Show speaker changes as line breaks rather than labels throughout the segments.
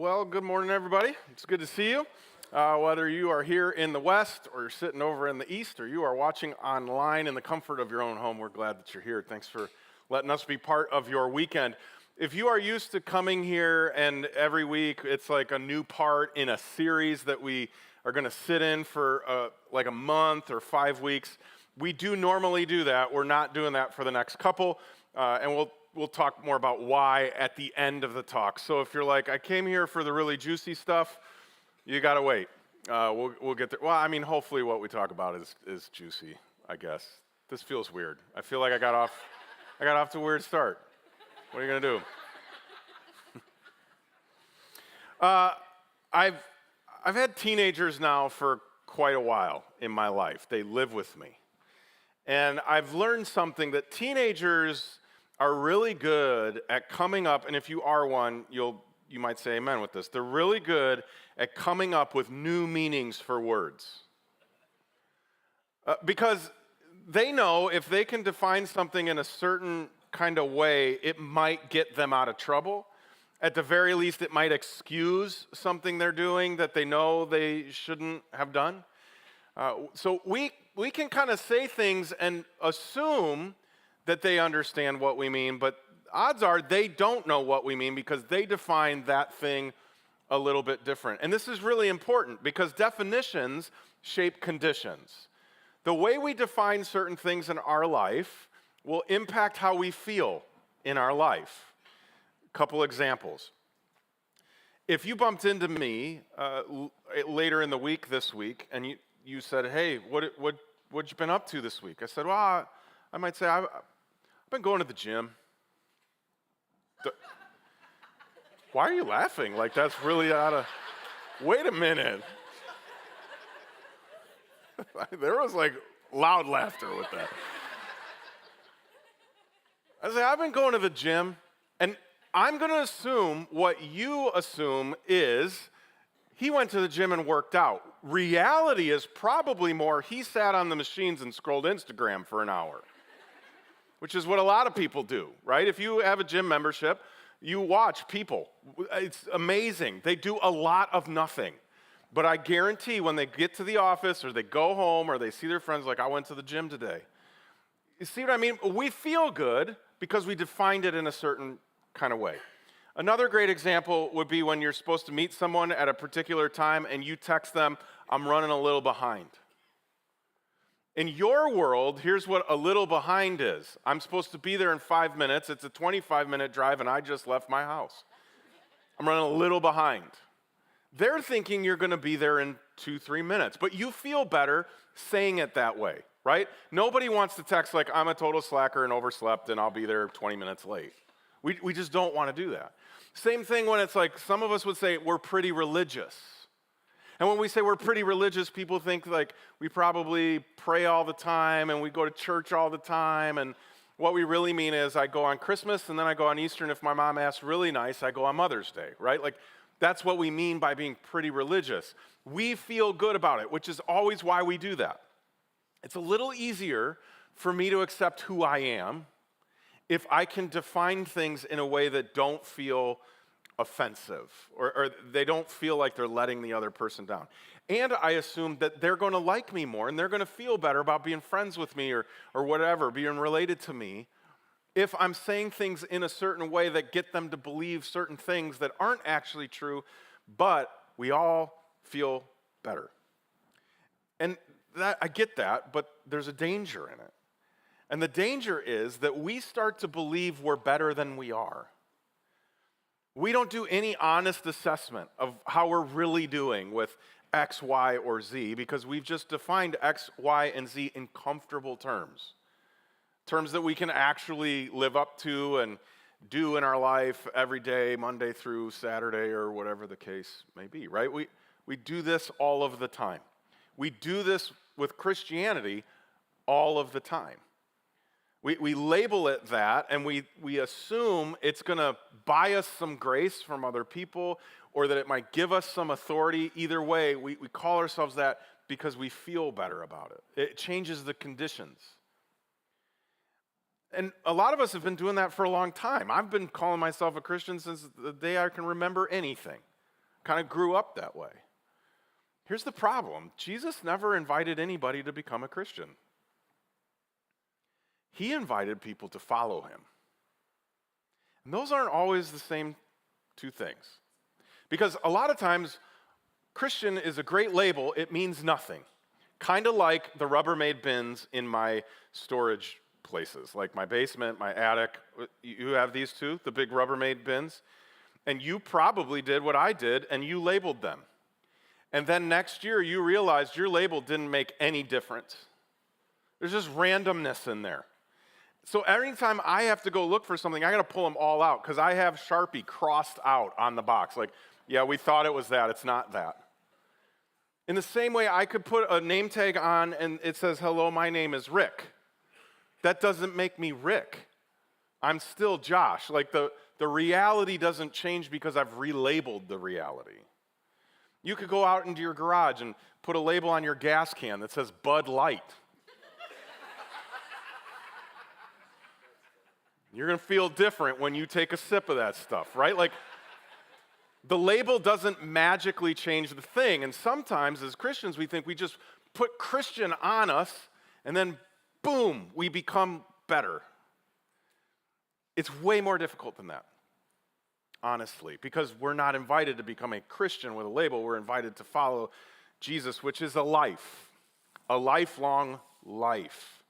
Well, good morning, everybody. It's good to see you. Whether you are here in the West or you're sitting over in the East or you are watching online in the comfort of your own home, we're glad that you're here. Thanks for letting us be part of your weekend. If you are used to coming here and every week it's like a new part in a series that we are going to sit in for like a month or 5 weeks, we do normally do that. We're not doing that for the next couple, and we'll talk more about why at the end of the talk. So if you're like, I came here for the really juicy stuff, you got to wait. We'll get there. Well, I mean, hopefully what we talk about is juicy, I guess. This feels weird. I feel like I got off to a weird start. What are you going to do? I've had teenagers now for quite a while in my life. They live with me. And I've learned something that teenagers are really good at coming up, and if you are one, you might say amen with this. They're really good at coming up with new meanings for words. Because they know if they can define something in a certain kind of way, it might get them out of trouble. At the very least, it might excuse something they're doing that they know they shouldn't have done. So we can kind of say things and assume that they understand what we mean, but odds are they don't know what we mean because they define that thing a little bit different. And this is really important because definitions shape conditions. The way we define certain things in our life will impact how we feel in our life. A couple examples. If you bumped into me later in the week this week and you said, hey, what you been up to this week? I said, well, I might say, I've been going to the gym. Why are you laughing? Like that's really out of, wait a minute. There was like loud laughter with that. I say, I've been going to the gym, and I'm going to assume what you assume is he went to the gym and worked out. Reality is probably more he sat on the machines and scrolled Instagram for an hour, which is what a lot of people do, right? If you have a gym membership, you watch people. It's amazing. They do a lot of nothing. But I guarantee when they get to the office or they go home or they see their friends like, I went to the gym today. You see what I mean? We feel good because we defined it in a certain kind of way. Another great example would be when you're supposed to meet someone at a particular time and you text them, I'm running a little behind. In your world, here's what a little behind is. I'm supposed to be there in 5 minutes. It's a 25-minute drive, and I just left my house. I'm running a little behind. They're thinking you're going to be there in 2-3 minutes, but you feel better saying it that way, right? Nobody wants to text like, I'm a total slacker and overslept, and I'll be there 20 minutes late. We just don't want to do that. Same thing when it's like some of us would say we're pretty religious. And when we say we're pretty religious, people think like we probably pray all the time and we go to church all the time. And what we really mean is I go on Christmas and then I go on Easter. And if my mom asks really nice, I go on Mother's Day, right? Like that's what we mean by being pretty religious. We feel good about it, which is always why we do that. It's a little easier for me to accept who I am if I can define things in a way that don't feel offensive, or they don't feel like they're letting the other person down. And I assume that they're going to like me more and they're going to feel better about being friends with me or whatever, being related to me, if I'm saying things in a certain way that get them to believe certain things that aren't actually true, but we all feel better. And that I get that, but there's a danger in it. And the danger is that we start to believe we're better than we are. We don't do any honest assessment of how we're really doing with X, Y, or Z because we've just defined X, Y, and Z in comfortable terms. Terms that we can actually live up to and do in our life every day, Monday through Saturday, or whatever the case may be, right? We do this all of the time. We do this with Christianity all of the time. We label it that, and we assume it's going to buy us some grace from other people or that it might give us some authority. Either way, we call ourselves that because we feel better about it. It changes the conditions. And a lot of us have been doing that for a long time. I've been calling myself a Christian since the day I can remember anything. kind of grew up that way. Here's the problem. Jesus never invited anybody to become a Christian. He invited people to follow him. And those aren't always the same two things. Because a lot of times, Christian is a great label. It means nothing. Kind of like the Rubbermaid bins in my storage places, like my basement, my attic. You have these too, the big Rubbermaid bins? And you probably did what I did, and you labeled them. And then next year, you realized your label didn't make any difference. There's just randomness in there. So every time I have to go look for something, I got to pull them all out because I have Sharpie crossed out on the box. Like, yeah, we thought it was that. It's not that. In the same way, I could put a name tag on and it says, hello, my name is Rick. That doesn't make me Rick. I'm still Josh. Like the reality doesn't change because I've relabeled the reality. You could go out into your garage and put a label on your gas can that says Bud Light. You're going to feel different when you take a sip of that stuff, right? Like, the label doesn't magically change the thing. And sometimes as Christians, we think we just put Christian on us, and then boom, we become better. It's way more difficult than that, honestly, because we're not invited to become a Christian with a label. We're invited to follow Jesus, which is a lifelong life.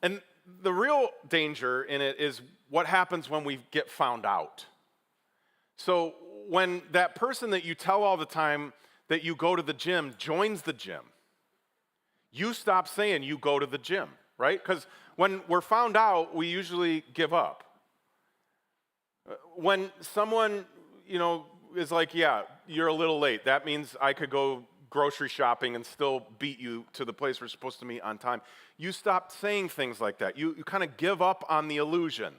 And the real danger in it is what happens when we get found out. So when that person that you tell all the time that you go to the gym joins the gym, you stop saying you go to the gym, right? Because when we're found out, we usually give up. When someone, is like, yeah, you're a little late, that means I could go grocery shopping and still beat you to the place we're supposed to meet on time. You stop saying things like that. You kind of give up on the illusion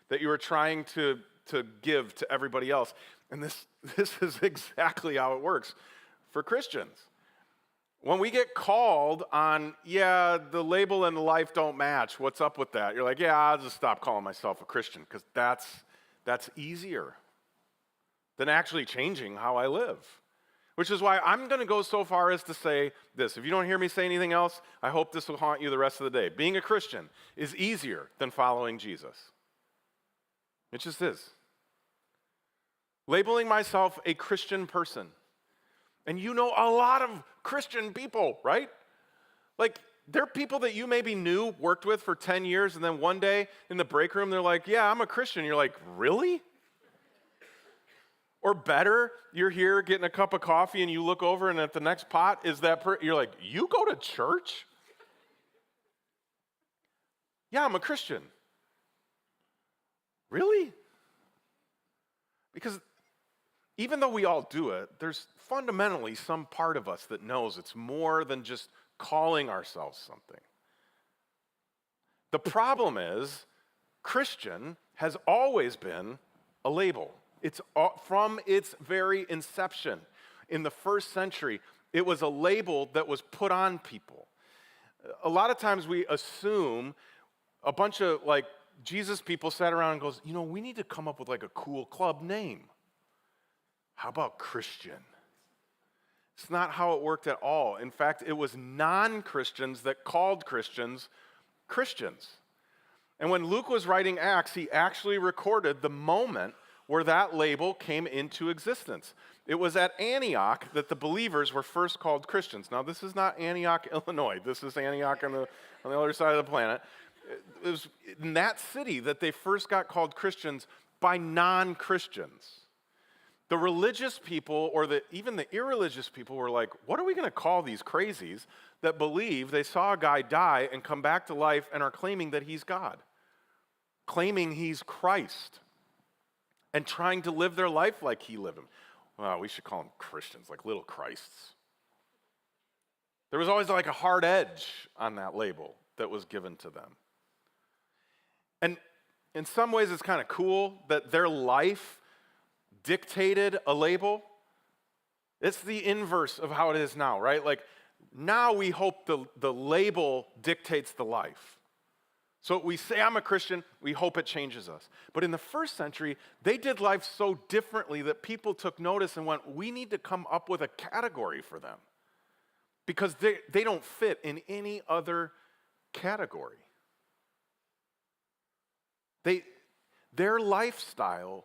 that you were trying to give to everybody else. And this is exactly how it works for Christians. When we get called on, yeah, the label and the life don't match, what's up with that? You're like, yeah, I'll just stop calling myself a Christian because that's easier than actually changing how I live. Which is why I'm going to go so far as to say this. If you don't hear me say anything else, I hope this will haunt you the rest of the day. Being a Christian is easier than following Jesus. It just is. Labeling myself a Christian person. And you know a lot of Christian people, right? Like, there are people that you maybe knew, worked with for 10 years, and then one day in the break room, they're like, yeah, I'm a Christian. You're like, really? Or better, you're here getting a cup of coffee and you look over and at the next pot is that you're like, you go to church? Yeah, I'm a Christian. Really? Because even though we all do it, there's fundamentally some part of us that knows it's more than just calling ourselves something. The problem is, Christian has always been a label. It's from its very inception. In the first century, it was a label that was put on people. A lot of times we assume a bunch of Jesus people sat around and goes, we need to come up with a cool club name. How about Christian? It's not how it worked at all. In fact, it was non-Christians that called Christians Christians. And when Luke was writing Acts, he actually recorded the moment where that label came into existence. It was at Antioch that the believers were first called Christians. Now, this is not Antioch, Illinois. This is Antioch on the other side of the planet. It was in that city that they first got called Christians by non-Christians. The religious people, or even the irreligious people, were like, what are we going to call these crazies that believe they saw a guy die and come back to life and are claiming that he's God, claiming he's Christ, and trying to live their life like he lived them? Well, we should call them Christians, like little Christs. There was always a hard edge on that label that was given to them. And in some ways, it's kind of cool that their life dictated a label. It's the inverse of how it is now, right? Now we hope the label dictates the life. So we say, I'm a Christian, we hope it changes us. But in the first century, they did life so differently that people took notice and went, we need to come up with a category for them because they don't fit in any other category. Their lifestyle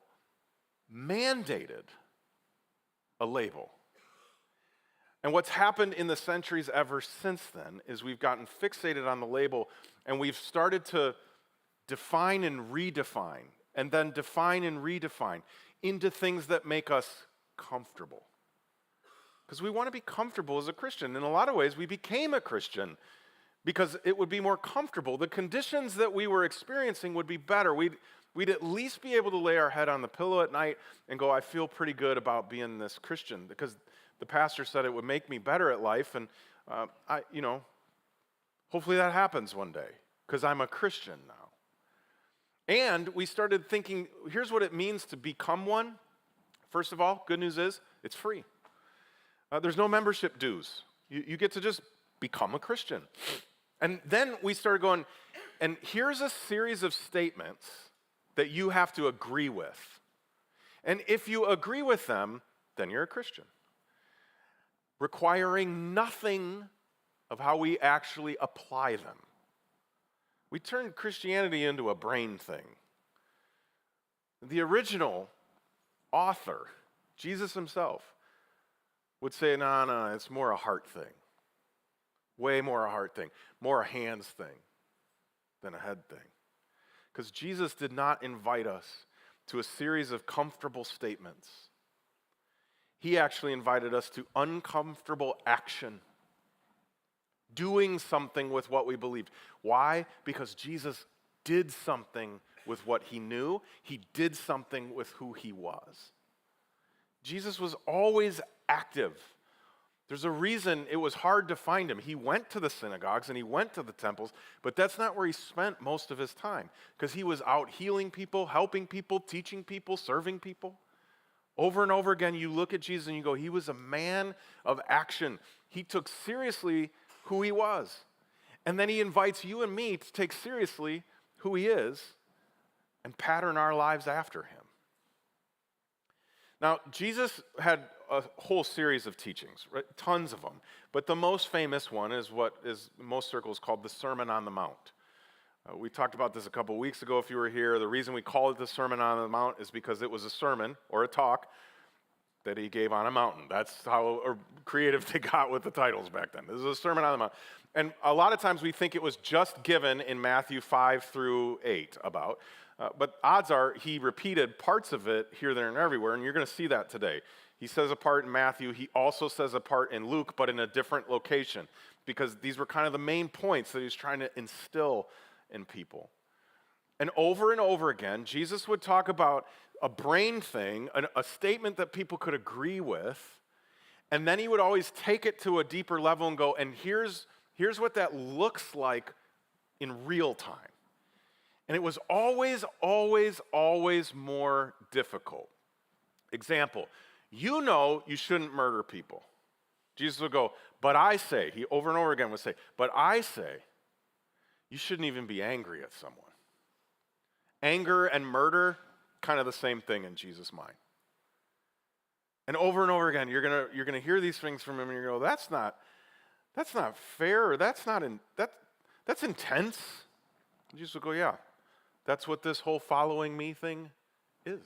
mandated a label. And what's happened in the centuries ever since then is we've gotten fixated on the label and we've started to define and redefine and then define and redefine into things that make us comfortable. Because we want to be comfortable as a Christian. In a lot of ways, we became a Christian because it would be more comfortable. The conditions that we were experiencing would be better. We'd at least be able to lay our head on the pillow at night and go, I feel pretty good about being this Christian because the pastor said it would make me better at life, and hopefully that happens one day because I'm a Christian now. And we started thinking, here's what it means to become one. First of all, good news is it's free. There's no membership dues. You get to just become a Christian. And then we started going, and here's a series of statements that you have to agree with. And if you agree with them, then you're a Christian. Requiring nothing of how we actually apply them. We turned Christianity into a brain thing. The original author, Jesus himself, would say, no, it's more a heart thing. Way more a heart thing. More a hands thing than a head thing. Because Jesus did not invite us to a series of comfortable statements. He actually invited us to uncomfortable action. Doing something with what we believed. Why? Because Jesus did something with what he knew. He did something with who he was. Jesus was always active. There's a reason it was hard to find him. He went to the synagogues and he went to the temples, but that's not where he spent most of his time because he was out healing people, helping people, teaching people, serving people. Over and over again, you look at Jesus and you go, he was a man of action. He took seriously who he was. And then he invites you and me to take seriously who he is and pattern our lives after him. Now, Jesus had a whole series of teachings, right? Tons of them. But the most famous one is what is in most circles called the Sermon on the Mount. We talked about this a couple weeks ago if you were here. The reason we call it the Sermon on the Mount is because it was a sermon or a talk that he gave on a mountain. That's how creative they got with the titles back then. This is a Sermon on the Mount. And a lot of times we think it was just given in Matthew 5 through 8 about. But odds are he repeated parts of it here, there, and everywhere, and you're going to see that today. He says a part in Matthew. He also says a part in Luke, but in a different location, because these were kind of the main points that he was trying to instill in people. And over again, Jesus would talk about a brain thing, a statement that people could agree with, and then he would always take it to a deeper level and go, and here's what that looks like in real time. And it was always more difficult. Example, you shouldn't murder people. Jesus would go, but I say, he over and over again would say, but I say, you shouldn't even be angry at someone. Anger and murder, kind of the same thing in Jesus' mind. And over again, you're gonna hear these things from him, and you go, that's not fair, or that's intense. And Jesus would go, yeah, that's what this whole following me thing is.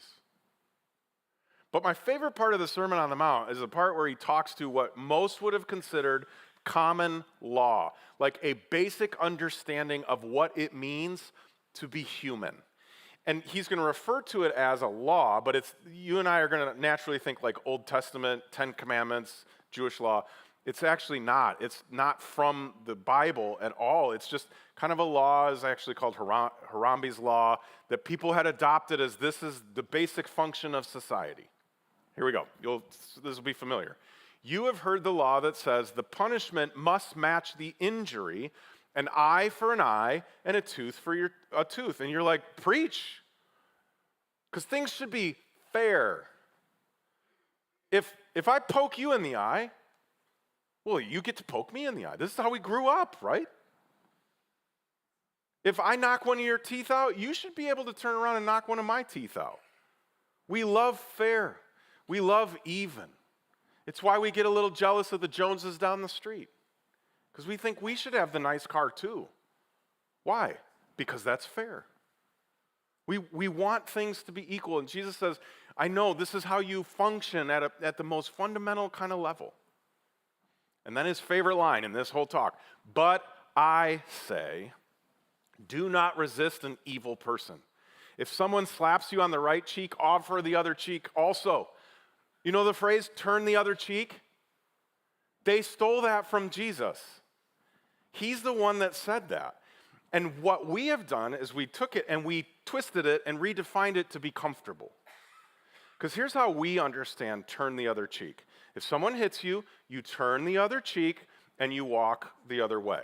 But my favorite part of the Sermon on the Mount is the part where he talks to what most would have considered common law, like a basic understanding of what it means to be human. And he's going to refer to it as a law, but you and I are going to naturally think like Old Testament, 10 Commandments, Jewish law. It's actually not. It's not from the Bible at all. It's just kind of a law, is actually called Harambe's law, that people had adopted as this is the basic function of society. Here we go. This will be familiar. You have heard the law that says the punishment must match the injury, an eye for an eye and a tooth for a tooth. And you're like, preach. Because things should be fair. If I poke you in the eye, well, you get to poke me in the eye. This is how we grew up, right? If I knock one of your teeth out, you should be able to turn around and knock one of my teeth out. We love fair. We love even. It's why we get a little jealous of the Joneses down the street, because we think we should have the nice car too. Why? Because that's fair. We want things to be equal. And Jesus says, I know this is how you function at the most fundamental kind of level. And then his favorite line in this whole talk, but I say, do not resist an evil person. If someone slaps you on the right cheek, offer the other cheek also. You know the phrase, turn the other cheek? They stole that from Jesus. He's the one that said that. And what we have done is we took it and we twisted it and redefined it to be comfortable. Because here's how we understand turn the other cheek. If someone hits you, you turn the other cheek and you walk the other way.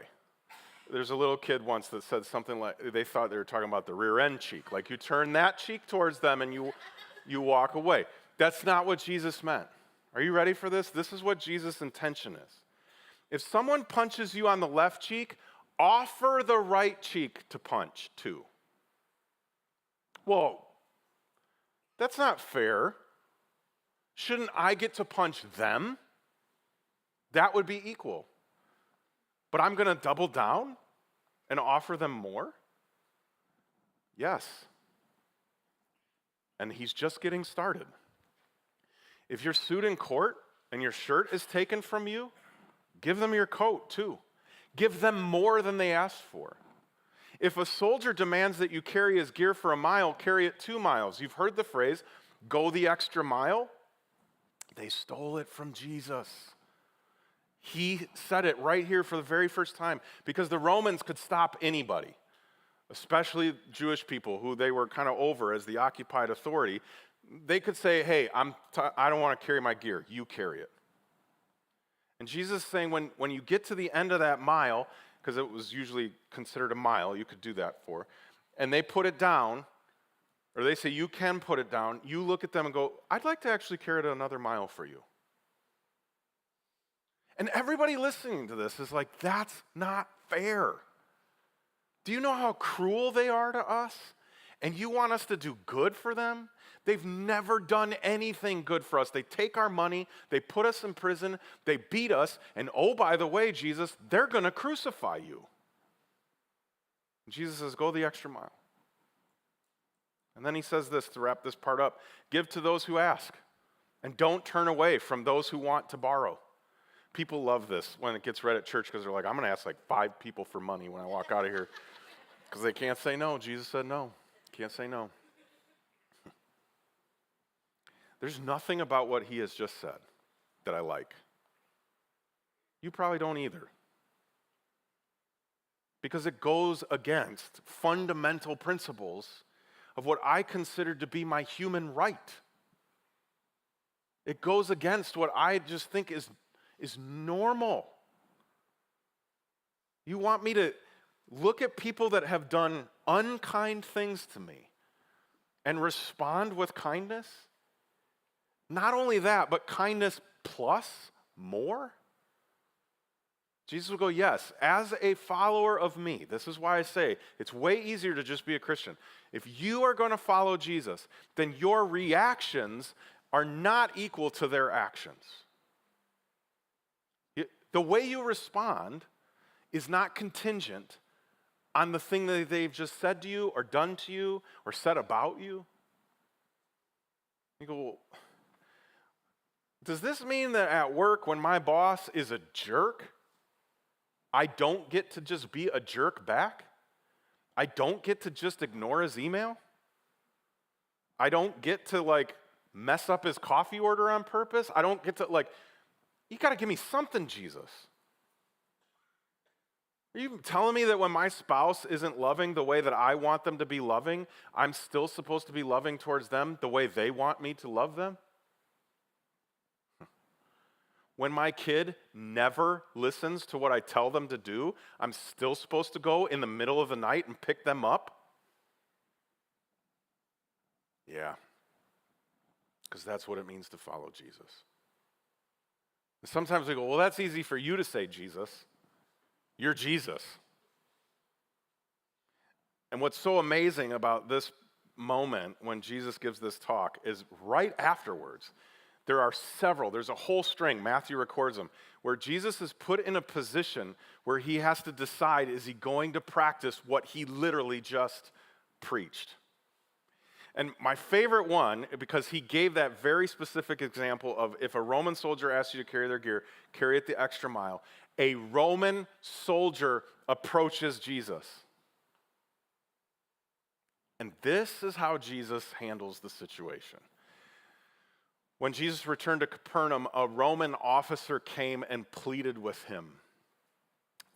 There's a little kid once that said something like, they thought they were talking about the rear end cheek. Like you turn that cheek towards them and you walk away. That's not what Jesus meant. Are you ready for this? This is what Jesus' intention is. If someone punches you on the left cheek, offer the right cheek to punch too. Well, that's not fair. Shouldn't I get to punch them? That would be equal. But I'm going to double down and offer them more? Yes. And he's just getting started. If you're sued in court and your shirt is taken from you, give them your coat too. Give them more than they asked for. If a soldier demands that you carry his gear for a mile, carry it 2 miles. You've heard the phrase, go the extra mile. They stole it from Jesus. He said it right here for the very first time because the Romans could stop anybody, especially Jewish people who they were kind of over as the occupied authority. They could say, hey, I don't want to carry my gear. You carry it. And Jesus is saying when you get to the end of that mile, because it was usually considered a mile you could do that for, and they put it down, or they say you can put it down, you look at them and go, I'd like to actually carry it another mile for you. And everybody listening to this is like, that's not fair. Do you know how cruel they are to us? And you want us to do good for them? They've never done anything good for us. They take our money, they put us in prison, they beat us, and oh, by the way, Jesus, they're going to crucify you. And Jesus says, go the extra mile. And then he says this to wrap this part up, give to those who ask, and don't turn away from those who want to borrow. People love this when it gets read at church because they're like, I'm going to ask like 5 people for money when I walk out of here because they can't say no. Jesus said no. Can't say no. There's nothing about what he has just said that I like. You probably don't either. Because it goes against fundamental principles of what I consider to be my human right. It goes against what I just think is normal. You want me to look at people that have done unkind things to me and respond with kindness? Not only that, but kindness plus more? Jesus will go, yes, as a follower of me, this is why I say it's way easier to just be a Christian. If you are going to follow Jesus, then your reactions are not equal to their actions. The way you respond is not contingent on the thing that they've just said to you or done to you or said about you. You go, well, does this mean that at work when my boss is a jerk, I don't get to just be a jerk back? I don't get to just ignore his email? I don't get to mess up his coffee order on purpose? I don't get to you got to give me something, Jesus. Are you telling me that when my spouse isn't loving the way that I want them to be loving, I'm still supposed to be loving towards them the way they want me to love them? When my kid never listens to what I tell them to do, I'm still supposed to go in the middle of the night and pick them up? Yeah, because that's what it means to follow Jesus. And sometimes we go, well, that's easy for you to say, Jesus. You're Jesus. And what's so amazing about this moment when Jesus gives this talk is right afterwards, there's a whole string, Matthew records them, where Jesus is put in a position where he has to decide, is he going to practice what he literally just preached? And my favorite one, because he gave that very specific example of if a Roman soldier asks you to carry their gear, carry it the extra mile. A Roman soldier approaches Jesus. And this is how Jesus handles the situation. When Jesus returned to Capernaum, a Roman officer came and pleaded with him.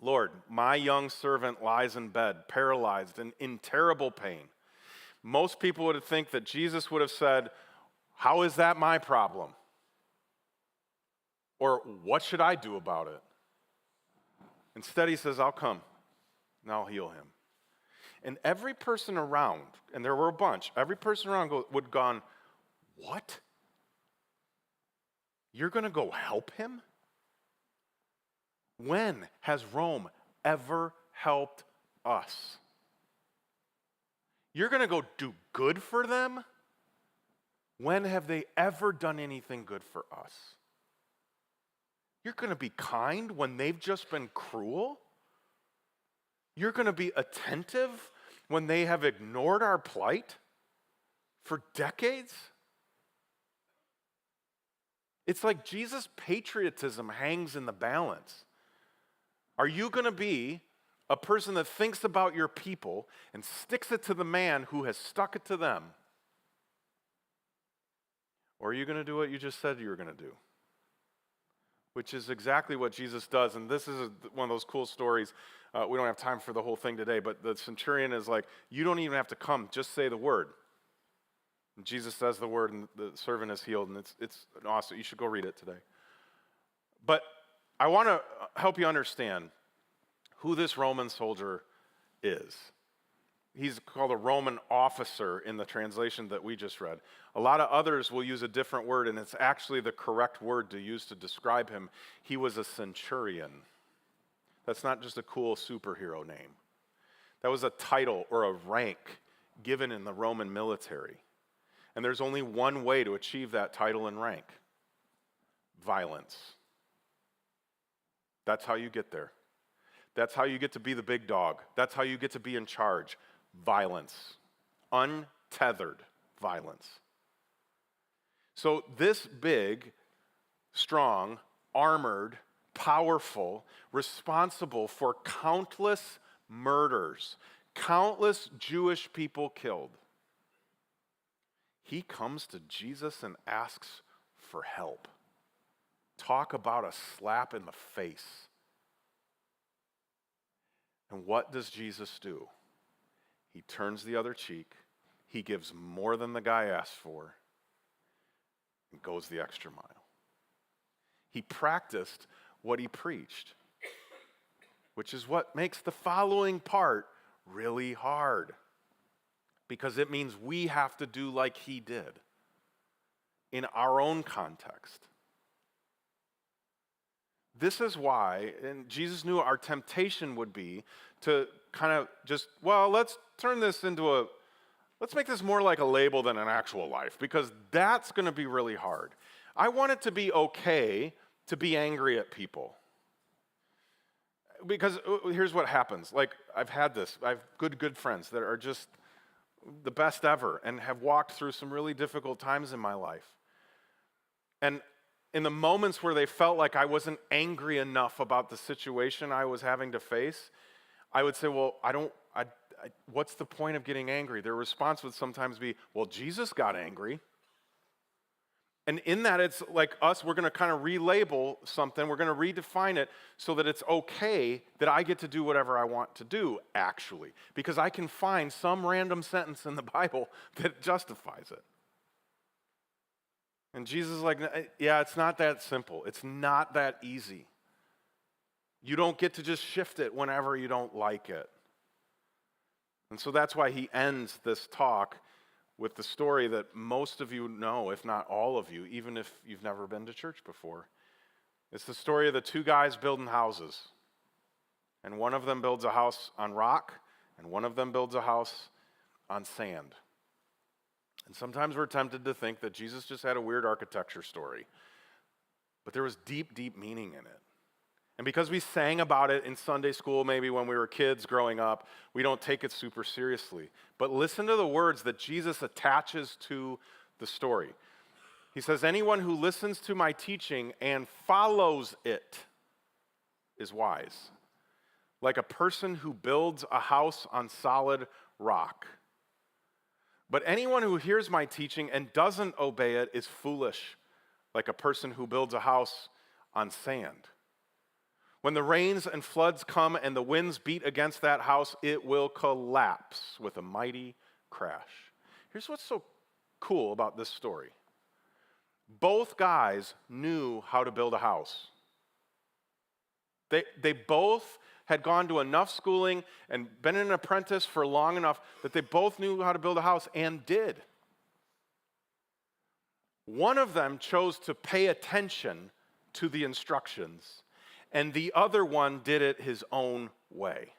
Lord, my young servant lies in bed, paralyzed and in terrible pain. Most people would think that Jesus would have said, how is that my problem? Or what should I do about it? Instead, he says, I'll come and I'll heal him. And every person around, and there were a bunch, every person around would have gone, what? You're going to go help him? When has Rome ever helped us? You're going to go do good for them? When have they ever done anything good for us? You're going to be kind when they've just been cruel? You're going to be attentive when they have ignored our plight for decades? It's like Jesus' patriotism hangs in the balance. Are you going to be a person that thinks about your people and sticks it to the man who has stuck it to them? Or are you going to do what you just said you were going to do? Which is exactly what Jesus does. And this is one of those cool stories. We don't have time for the whole thing today, but the centurion is like, you don't even have to come, just say the word. And Jesus says the word and the servant is healed, and it's awesome. You should go read it today. But I want to help you understand who this Roman soldier is. He's called a Roman officer in the translation that we just read. A lot of others will use a different word, and it's actually the correct word to use to describe him. He was a centurion. That's not just a cool superhero name. That was a title or a rank given in the Roman military. And there's only one way to achieve that title and rank: violence. That's how you get there. That's how you get to be the big dog. That's how you get to be in charge. Violence. Untethered violence. So this big, strong, armored, powerful, responsible for countless murders, countless Jewish people killed, he comes to Jesus and asks for help. Talk about a slap in the face. And what does Jesus do? He turns the other cheek. He gives more than the guy asked for and goes the extra mile. He practiced what he preached, which is what makes the following part really hard, because it means we have to do like he did in our own context. This is why, and Jesus knew our temptation would be to kind of just, well, let's make this more like a label than an actual life, because that's going to be really hard. I want it to be okay to be angry at people. Because here's what happens. Like, I have good friends that are just the best ever and have walked through some really difficult times in my life. And in the moments where they felt like I wasn't angry enough about the situation I was having to face, I would say, well, what's the point of getting angry? Their response would sometimes be, well, Jesus got angry. And in that, it's like us, we're going to kind of relabel something, we're going to redefine it so that it's okay that I get to do whatever I want to do, actually. Because I can find some random sentence in the Bible that justifies it. And Jesus is like, yeah, it's not that simple. It's not that easy. You don't get to just shift it whenever you don't like it. And so that's why he ends this talk with the story that most of you know, if not all of you, even if you've never been to church before. It's the story of the two guys building houses. And one of them builds a house on rock, and one of them builds a house on sand. And sometimes we're tempted to think that Jesus just had a weird architecture story, but there was deep, deep meaning in it. And because we sang about it in Sunday school, maybe when we were kids growing up, we don't take it super seriously. But listen to the words that Jesus attaches to the story. He says, anyone who listens to my teaching and follows it is wise, like a person who builds a house on solid rock. But anyone who hears my teaching and doesn't obey it is foolish, like a person who builds a house on sand. When the rains and floods come and the winds beat against that house, it will collapse with a mighty crash. Here's what's so cool about this story. Both guys knew how to build a house. They both had gone to enough schooling and been an apprentice for long enough that they both knew how to build a house and did. One of them chose to pay attention to the instructions, and the other one did it his own way.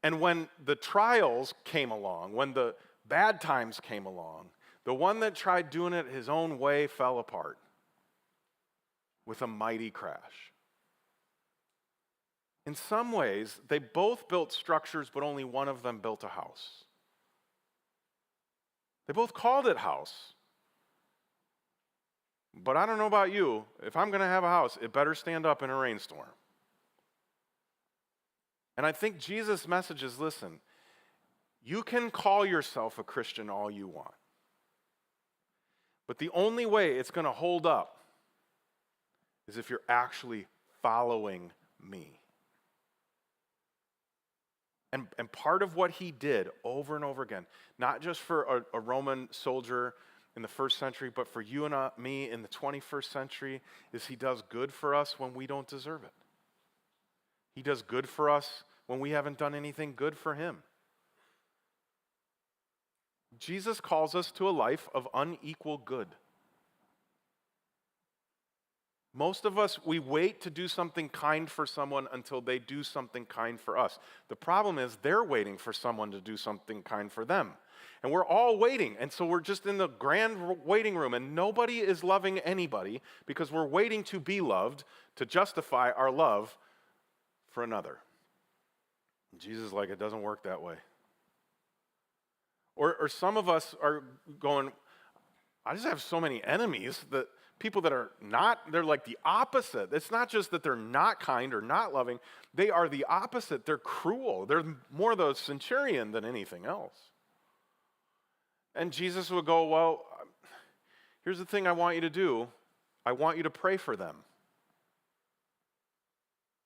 And when the trials came along, when the bad times came along, the one that tried doing it his own way fell apart with a mighty crash. In some ways, they both built structures, but only one of them built a house. They both called it house. But I don't know about you, if I'm going to have a house, it better stand up in a rainstorm. And I think Jesus' message is, listen, you can call yourself a Christian all you want. But the only way it's going to hold up is if you're actually following me. And part of what he did over and over again, not just for a Roman soldier in the first century, but for you and me in the 21st century, is he does good for us when we don't deserve it. He does good for us when we haven't done anything good for him. Jesus calls us to a life of unequal good. Most of us, we wait to do something kind for someone until they do something kind for us. The problem is they're waiting for someone to do something kind for them. And we're all waiting, and so we're just in the grand waiting room, and nobody is loving anybody because we're waiting to be loved to justify our love for another. And Jesus is like, it doesn't work that way. Or some of us are going, I just have so many enemies that people that are not, they're like the opposite. It's not just that they're not kind or not loving, they are the opposite. They're cruel. They're more the centurion than anything else. And Jesus would go, well, here's the thing I want you to do. I want you to pray for them.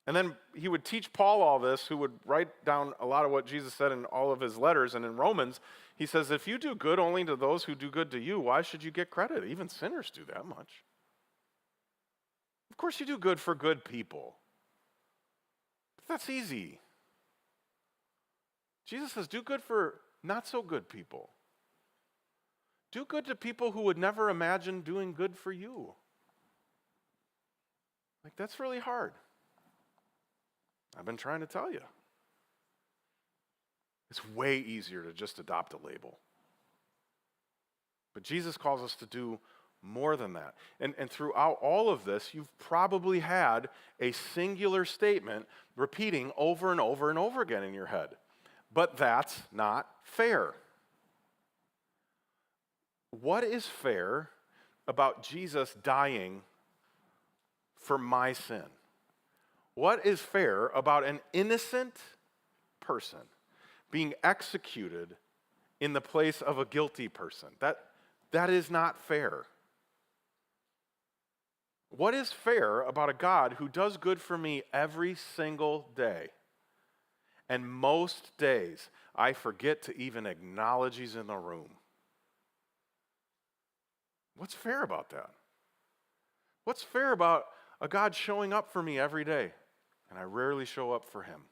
And then he would teach Paul all this, who would write down a lot of what Jesus said in all of his letters. And in Romans, he says, if you do good only to those who do good to you, why should you get credit? Even sinners do that much. Of course you do good for good people. But that's easy. Jesus says, do good for not so good people. Do good to people who would never imagine doing good for you. Like, that's really hard. I've been trying to tell you. It's way easier to just adopt a label. But Jesus calls us to do more than that. And throughout all of this, you've probably had a singular statement repeating over and over and over again in your head. But that's not fair. What is fair about Jesus dying for my sin? What is fair about an innocent person being executed in the place of a guilty person? That is not fair. What is fair about a God who does good for me every single day? And most days, I forget to even acknowledge he's in the room. What's fair about that? What's fair about a God showing up for me every day, and I rarely show up for him?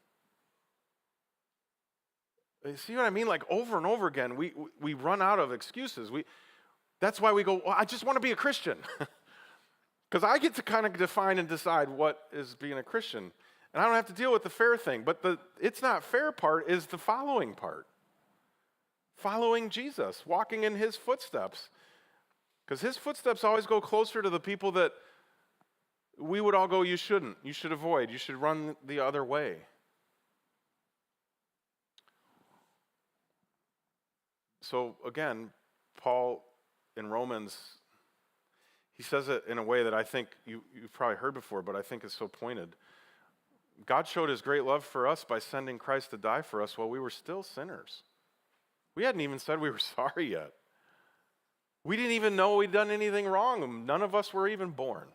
You see what I mean? Like, over and over again, we run out of excuses. That's why we go, well, I just want to be a Christian. Because I get to kind of define and decide what is being a Christian. And I don't have to deal with the fair thing. But the it's not fair part is the following part. Following Jesus, walking in his footsteps. Because his footsteps always go closer to the people that we would all go, you shouldn't. You should avoid. You should run the other way. So again, Paul in Romans, he says it in a way that I think you've probably heard before, but I think is so pointed. God showed his great love for us by sending Christ to die for us while we were still sinners. We hadn't even said we were sorry yet. We didn't even know we'd done anything wrong. None of us were even born.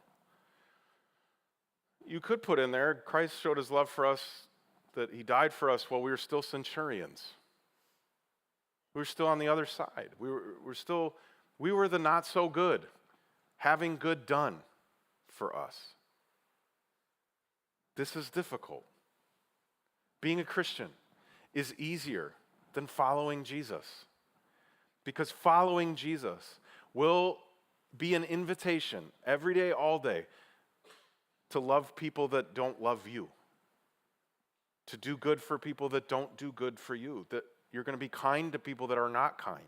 You could put in there, Christ showed his love for us, that he died for us while we were still centurions. We were still on the other side. We were the not so good, having good done for us. This is difficult. Being a Christian is easier than following Jesus, because following Jesus will be an invitation every day, all day, to love people that don't love you, to do good for people that don't do good for you, that you're going to be kind to people that are not kind.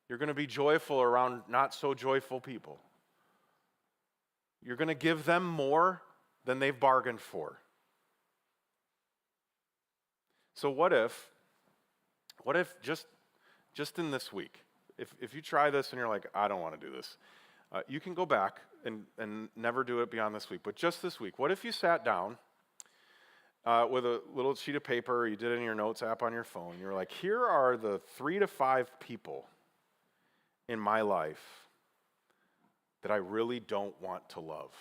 You're going to be joyful around not so joyful people. You're going to give them more than they've bargained for. So what if just in this week, if you try this and you're like, I don't want to do this, you can go back and never do it beyond this week. But just this week, what if you sat down with a little sheet of paper, or you did it in your notes app on your phone, you're like, here are the 3 to 5 people in my life that I really don't want to love.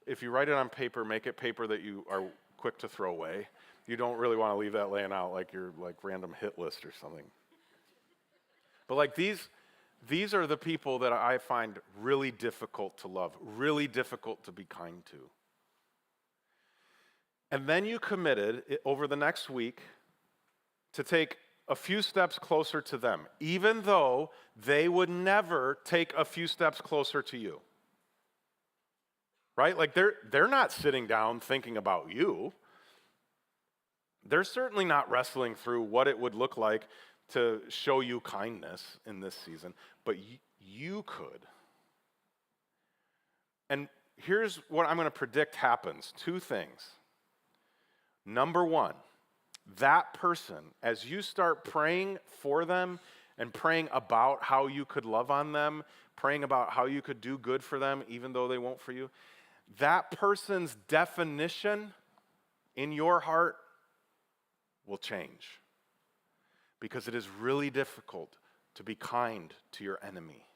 If you write it on paper, make it paper that you are quick to throw away. You don't really want to leave that laying out like your random hit list or something. But like these are the people that I find really difficult to love, really difficult to be kind to. And then you committed over the next week to take a few steps closer to them, even though they would never take a few steps closer to you. Right? Like they're not sitting down thinking about you. They're certainly not wrestling through what it would look like to show you kindness in this season, but you could. And here's what I'm going to predict happens. 2 things. Number 1, that person, as you start praying for them and praying about how you could love on them, praying about how you could do good for them even though they won't for you, that person's definition in your heart will change, because it is really difficult to be kind to your enemy.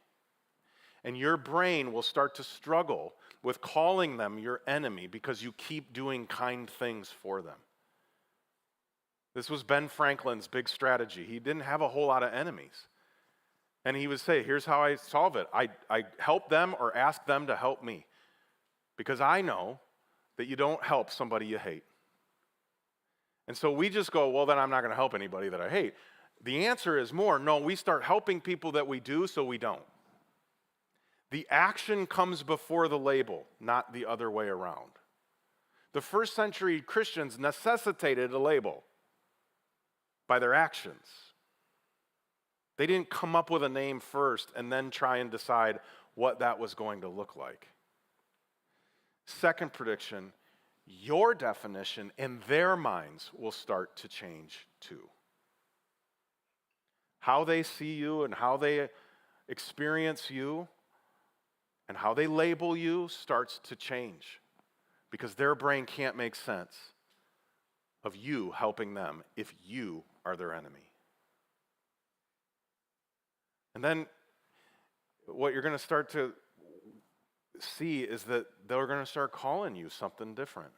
And your brain will start to struggle with calling them your enemy because you keep doing kind things for them. This was Ben Franklin's big strategy. He didn't have a whole lot of enemies. And he would say, here's how I solve it. I help them or ask them to help me, because I know that you don't help somebody you hate. And so we just go, well, then I'm not going to help anybody that I hate. The answer is more, no, we start helping people that we do, so we don't. The action comes before the label, not the other way around. The first century Christians necessitated a label by their actions. They didn't come up with a name first and then try and decide what that was going to look like. Second prediction, your definition in their minds will start to change too. How they see you and how they experience you and how they label you starts to change, because their brain can't make sense of you helping them if you are their enemy. And then what you're going to start to see is that they're going to start calling you something different.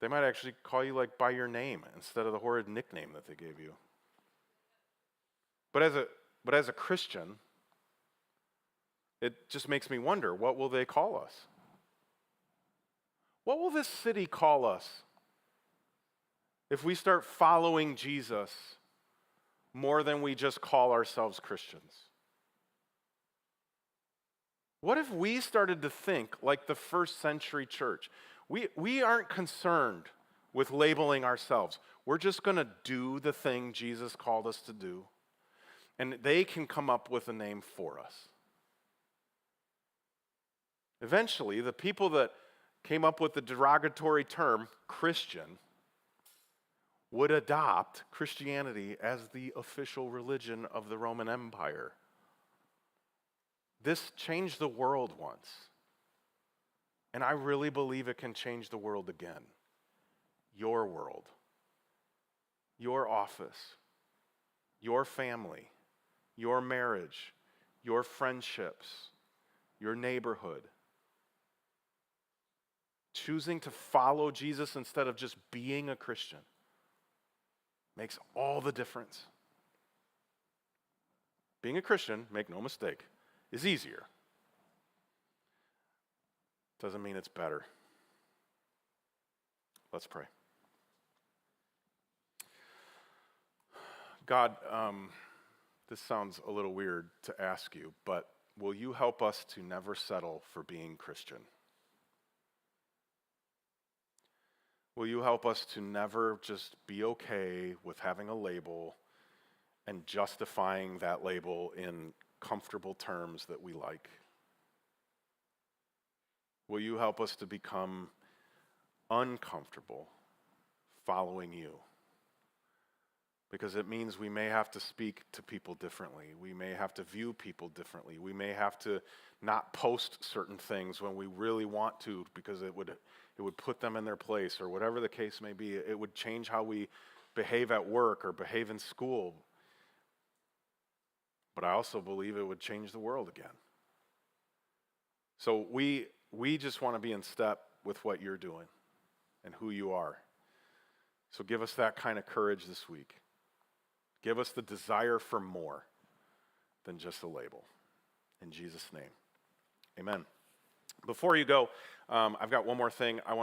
They might actually call you like by your name instead of the horrid nickname that they gave you. But as a Christian, it just makes me wonder, what will they call us? What will this city call us if we start following Jesus more than we just call ourselves Christians? What if we started to think like the first century church? We aren't concerned with labeling ourselves. We're just going to do the thing Jesus called us to do, and they can come up with a name for us. Eventually, the people that came up with the derogatory term Christian would adopt Christianity as the official religion of the Roman Empire. This changed the world once, and I really believe it can change the world again. Your world, your office, your family, your marriage, your friendships, your neighborhood. Choosing to follow Jesus instead of just being a Christian makes all the difference. Being a Christian, make no mistake, is easier. Doesn't mean it's better. Let's pray. God, this sounds a little weird to ask you, but will you help us to never settle for being Christian? Will you help us to never just be okay with having a label and justifying that label in comfortable terms that we like? Will you help us to become uncomfortable following you? Because it means we may have to speak to people differently. We may have to view people differently. We may have to not post certain things when we really want to because it would put them in their place, or whatever the case may be. It would change how we behave at work or behave in school. But I also believe it would change the world again. So we just want to be in step with what you're doing and who you are. So give us that kind of courage this week. Give us the desire for more than just a label. In Jesus' name, amen. Before you go, I've got one more thing I want to